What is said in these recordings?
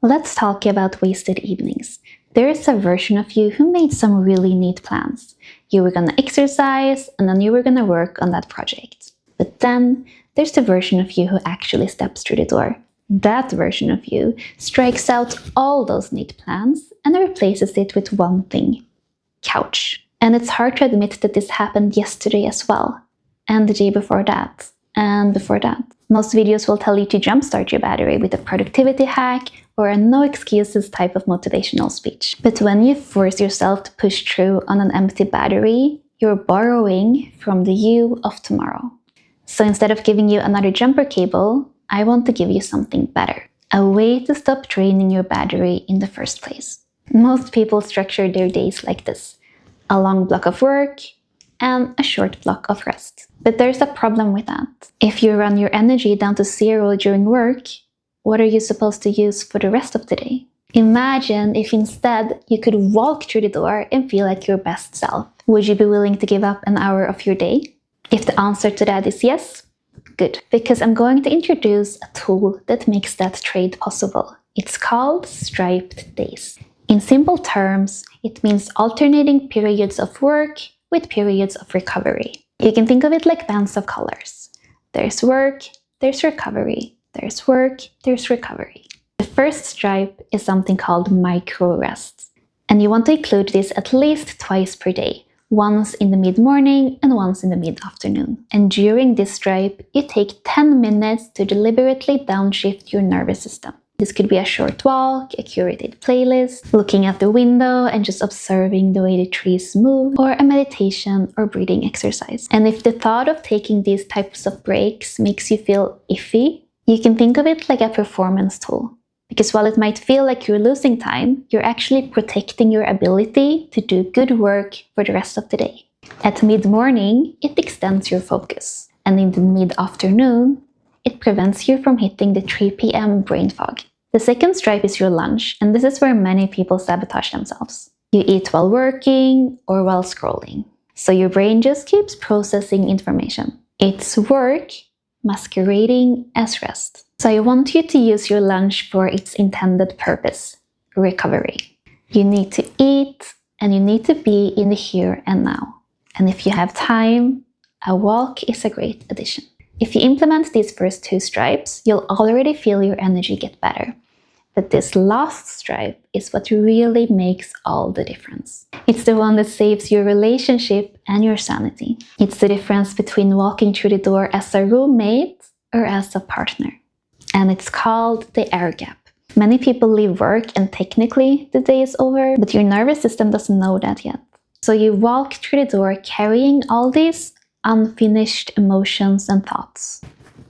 Let's talk about wasted evenings. There is a version of you who made some really neat plans. You were gonna exercise and then you were gonna work on that project. But then there's the version of you who actually steps through the door. That version of you strikes out all those neat plans and replaces it with one thing: couch. And it's hard to admit that this happened yesterday as well, and the day before that, and before that. Most videos will tell you to jumpstart your battery with a productivity hack or a no excuses type of motivational speech. But when you force yourself to push through on an empty battery, you're borrowing from the you of tomorrow. So instead of giving you another jumper cable, I want to give you something better. A way to stop draining your battery in the first place. Most people structure their days like this: a long block of work and a short block of rest. But there's a problem with that. If you run your energy down to zero during work, what are you supposed to use for the rest of the day? Imagine if instead you could walk through the door and feel like your best self. Would you be willing to give up an hour of your day? If the answer to that is yes, good, because I'm going to introduce a tool that makes that trade possible. It's called striped days. In simple terms, it means alternating periods of work with periods of recovery. You can think of it like bands of colors. There's work, there's recovery. There's work, there's recovery. The first stripe is something called micro rests. And you want to include this at least twice per day. Once in the mid-morning and once in the mid-afternoon. And during this stripe, you take 10 minutes to deliberately downshift your nervous system. This could be a short walk, a curated playlist, looking out the window and just observing the way the trees move, or a meditation or breathing exercise. And if the thought of taking these types of breaks makes you feel iffy, you can think of it like a performance tool. Because while it might feel like you're losing time, you're actually protecting your ability to do good work for the rest of the day. At mid-morning, it extends your focus. And in the mid-afternoon, it prevents you from hitting the 3 p.m. brain fog. The second stripe is your lunch, and this is where many people sabotage themselves. You eat while working or while scrolling. So your brain just keeps processing information. It's work masquerading as rest. So I want you to use your lunch for its intended purpose: recovery. You need to eat and you need to be in the here and now. And if you have time, a walk is a great addition. If you implement these first two stripes, you'll already feel your energy get better. But this last stripe is what really makes all the difference. It's the one that saves your relationship and your sanity. It's the difference between walking through the door as a roommate or as a partner. And it's called the air gap. Many people leave work and technically the day is over, but your nervous system doesn't know that yet. So you walk through the door carrying all these unfinished emotions and thoughts.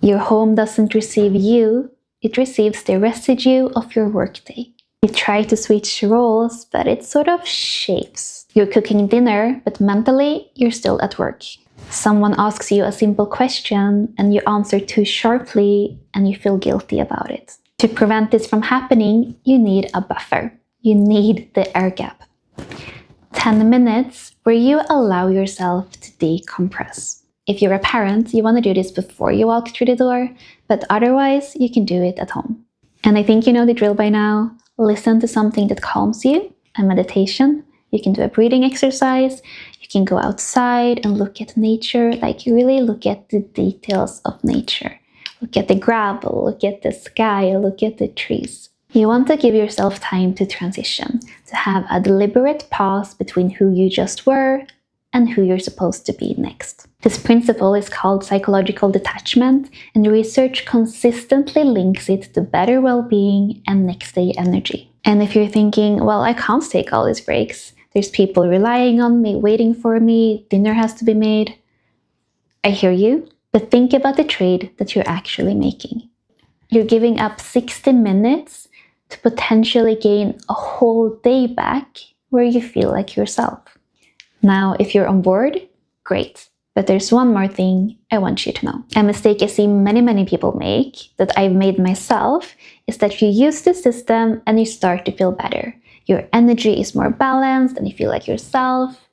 Your home doesn't receive you, it receives the residue of your workday. You try to switch roles, but it sort of shapes. You're cooking dinner, but mentally you're still at work. Someone asks you a simple question and you answer too sharply and you feel guilty about it. To prevent this from happening, you need a buffer. You need the air gap. 10 minutes where you allow yourself to decompress. If you're a parent, you want to do this before you walk through the door, but otherwise you can do it at home. And I think you know the drill by now. Listen to something that calms you, a meditation. You can do a breathing exercise. You can go outside and look at nature, like really look at the details of nature. Look at the gravel, look at the sky, look at the trees. You want to give yourself time to transition, to have a deliberate pause between who you just were and who you're supposed to be next. This principle is called psychological detachment, and research consistently links it to better well-being and next-day energy. And if you're thinking, well, I can't take all these breaks, there's people relying on me, waiting for me, dinner has to be made. I hear you, but think about the trade that you're actually making. You're giving up 60 minutes to potentially gain a whole day back where you feel like yourself. Now, if you're on board, great. But there's one more thing I want you to know. A mistake I see many people make, that I've made myself, is that you use the system and you start to feel better. Your energy is more balanced and you feel like yourself.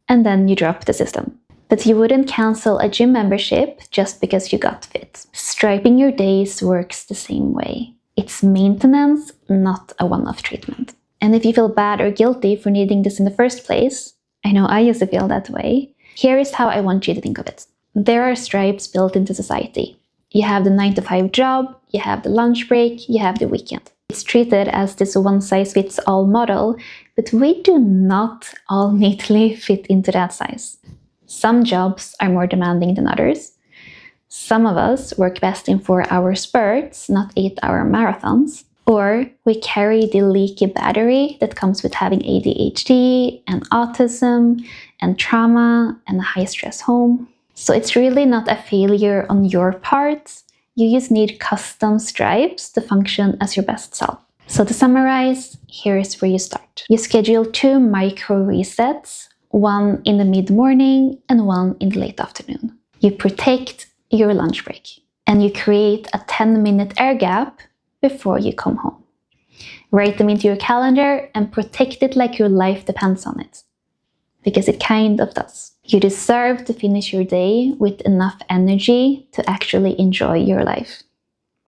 And then you drop the system. But you wouldn't cancel a gym membership just because you got fit. Striping your days works the same way. It's maintenance, not a one-off treatment. And if you feel bad or guilty for needing this in the first place, I know I used to feel that way, here is how I want you to think of it. There are stripes built into society. You have the 9-to-5 job, you have the lunch break, you have the weekend. It's treated as this one-size-fits-all model, but we do not all neatly fit into that size. Some jobs are more demanding than others. Some of us work best in 4-hour spurts, not 8-hour marathons. Or we carry the leaky battery that comes with having ADHD and autism and trauma and a high-stress home. So it's really not a failure on your part. You just need custom stripes to function as your best self. So to summarize, here's where you start. You schedule 2 micro resets, one in the mid-morning and one in the late afternoon. You protect your lunch break and you create a 10-minute air gap before you come home. Write them into your calendar and protect it like your life depends on it. Because it kind of does. You deserve to finish your day with enough energy to actually enjoy your life.